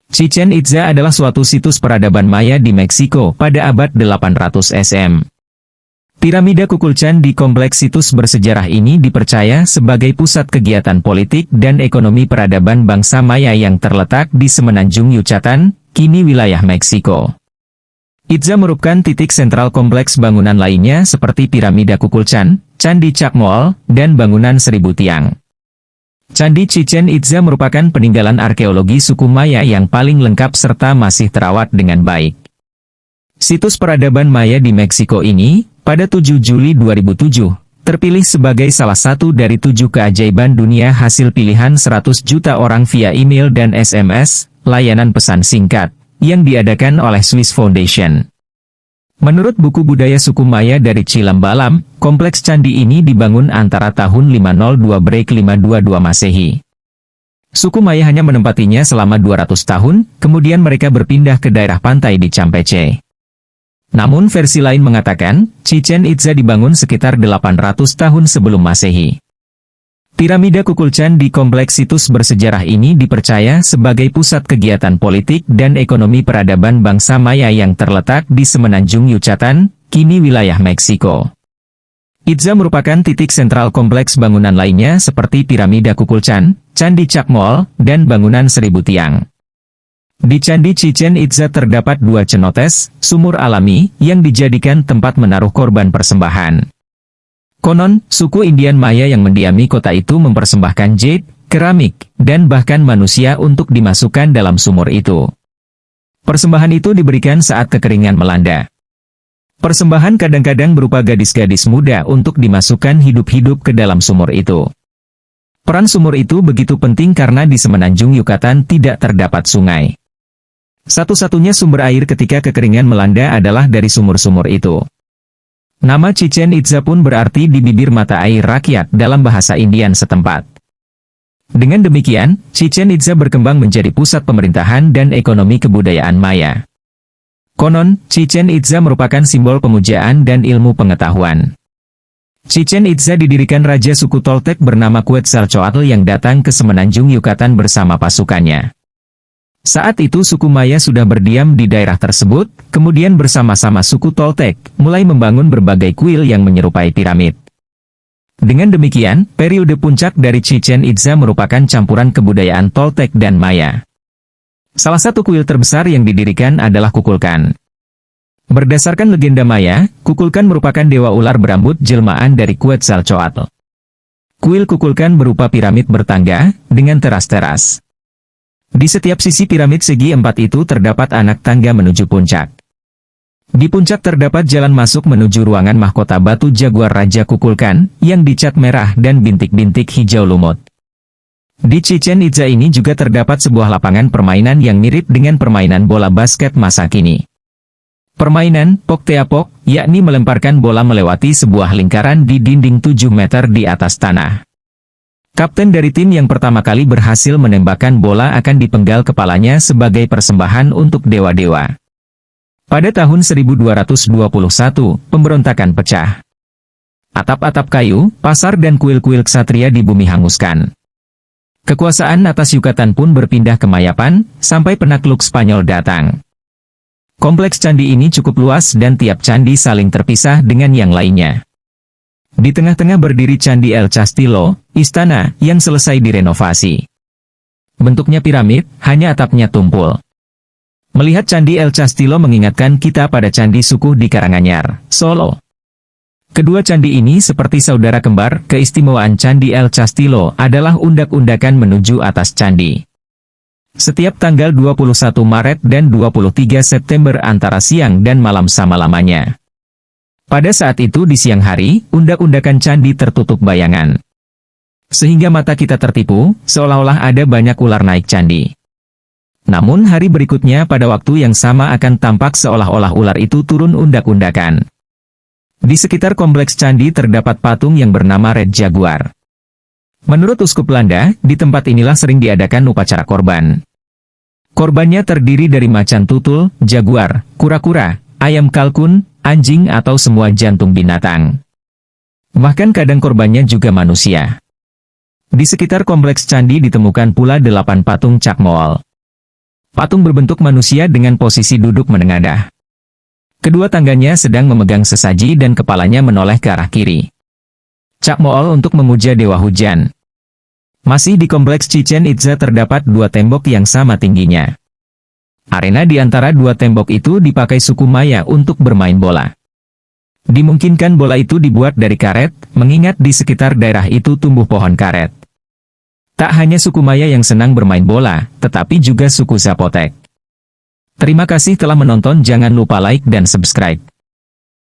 Chichen Itza adalah suatu situs peradaban Maya di Meksiko pada abad 800 SM. Piramida Kukulcan di kompleks situs bersejarah ini dipercaya sebagai pusat kegiatan politik dan ekonomi peradaban bangsa Maya yang terletak di semenanjung Yucatan, kini wilayah Meksiko. Itza merupakan titik sentral kompleks bangunan lainnya seperti Piramida Kukulcan, Candi Chacmool, dan bangunan Seribu Tiang. Candi Chichen Itza merupakan peninggalan arkeologi suku Maya yang paling lengkap serta masih terawat dengan baik. Situs peradaban Maya di Meksiko ini, pada 7 Juli 2007, terpilih sebagai salah satu dari 7 keajaiban dunia hasil pilihan 100 juta orang via email dan SMS, layanan pesan singkat, yang diadakan oleh Swiss Foundation. Menurut buku budaya suku Maya dari Chilam Balam, kompleks candi ini dibangun antara tahun 502-522 Masehi. Suku Maya hanya menempatinya selama 200 tahun, kemudian mereka berpindah ke daerah pantai di Campeche. Namun versi lain mengatakan, Chichen Itza dibangun sekitar 800 tahun sebelum Masehi. Piramida Kukulcan di kompleks situs bersejarah ini dipercaya sebagai pusat kegiatan politik dan ekonomi peradaban bangsa Maya yang terletak di semenanjung Yucatan, kini wilayah Meksiko. Itza merupakan titik sentral kompleks bangunan lainnya seperti Piramida Kukulcan, Candi Chacmool, dan bangunan Seribu Tiang. Di Candi Chichen Itza terdapat 2 cenotes, sumur alami, yang dijadikan tempat menaruh korban persembahan. Konon, suku Indian Maya yang mendiami kota itu mempersembahkan jade, keramik, dan bahkan manusia untuk dimasukkan dalam sumur itu. Persembahan itu diberikan saat kekeringan melanda. Persembahan kadang-kadang berupa gadis-gadis muda untuk dimasukkan hidup-hidup ke dalam sumur itu. Peran sumur itu begitu penting karena di semenanjung Yucatan tidak terdapat sungai. Satu-satunya sumber air ketika kekeringan melanda adalah dari sumur-sumur itu. Nama Chichen Itza pun berarti di bibir mata air rakyat dalam bahasa Indian setempat. Dengan demikian, Chichen Itza berkembang menjadi pusat pemerintahan dan ekonomi kebudayaan Maya. Konon, Chichen Itza merupakan simbol pemujaan dan ilmu pengetahuan. Chichen Itza didirikan Raja suku Toltec bernama Quetzalcoatl yang datang ke semenanjung Yucatan bersama pasukannya. Saat itu suku Maya sudah berdiam di daerah tersebut, kemudian bersama-sama suku Toltec, mulai membangun berbagai kuil yang menyerupai piramid. Dengan demikian, periode puncak dari Chichen Itza merupakan campuran kebudayaan Toltec dan Maya. Salah satu kuil terbesar yang didirikan adalah Kukulkan. Berdasarkan legenda Maya, Kukulkan merupakan dewa ular berambut jelmaan dari Quetzalcoatl. Kuil Kukulkan berupa piramid bertangga, dengan teras-teras. Di setiap sisi piramid segi 4 itu terdapat anak tangga menuju puncak. Di puncak terdapat jalan masuk menuju ruangan mahkota batu jaguar Raja Kukulkan, yang dicat merah dan bintik-bintik hijau lumut. Di Chichen Itza ini juga terdapat sebuah lapangan permainan yang mirip dengan permainan bola basket masa kini. Permainan pok-teapok, yakni melemparkan bola melewati sebuah lingkaran di dinding 7 meter di atas tanah. Kapten dari tim yang pertama kali berhasil menembakkan bola akan dipenggal kepalanya sebagai persembahan untuk dewa-dewa. Pada tahun 1221, pemberontakan pecah. Atap-atap kayu, pasar dan kuil-kuil ksatria di bumi hanguskan. Kekuasaan atas Yucatan pun berpindah ke Mayapan, sampai penakluk Spanyol datang. Kompleks candi ini cukup luas dan tiap candi saling terpisah dengan yang lainnya. Di tengah-tengah berdiri Candi El Castillo, istana, yang selesai direnovasi. Bentuknya piramid, hanya atapnya tumpul. Melihat Candi El Castillo mengingatkan kita pada candi suku di Karanganyar, Solo. Kedua candi ini seperti saudara kembar. Keistimewaan Candi El Castillo adalah undak-undakan menuju atas candi. Setiap tanggal 21 Maret dan 23 September antara siang dan malam sama-lamanya. Pada saat itu di siang hari, undak-undakan candi tertutup bayangan. Sehingga mata kita tertipu, seolah-olah ada banyak ular naik candi. Namun hari berikutnya pada waktu yang sama akan tampak seolah-olah ular itu turun undak-undakan. Di sekitar kompleks candi terdapat patung yang bernama Red Jaguar. Menurut uskup Landa, di tempat inilah sering diadakan upacara korban. Korbannya terdiri dari macan tutul, jaguar, kura-kura, ayam kalkun, anjing atau semua jantung binatang. Bahkan kadang korbannya juga manusia. Di sekitar kompleks candi ditemukan pula 8 patung Chacmool. Patung berbentuk manusia dengan posisi duduk menengadah. Kedua tangannya sedang memegang sesaji dan kepalanya menoleh ke arah kiri. Cakmool untuk memuja Dewa Hujan. Masih di kompleks Chichen Itza terdapat dua tembok yang sama tingginya. Arena di antara dua tembok itu dipakai suku Maya untuk bermain bola. Dimungkinkan bola itu dibuat dari karet, mengingat di sekitar daerah itu tumbuh pohon karet. Tak hanya suku Maya yang senang bermain bola, tetapi juga suku Zapotec. Terima kasih telah menonton, jangan lupa like dan subscribe.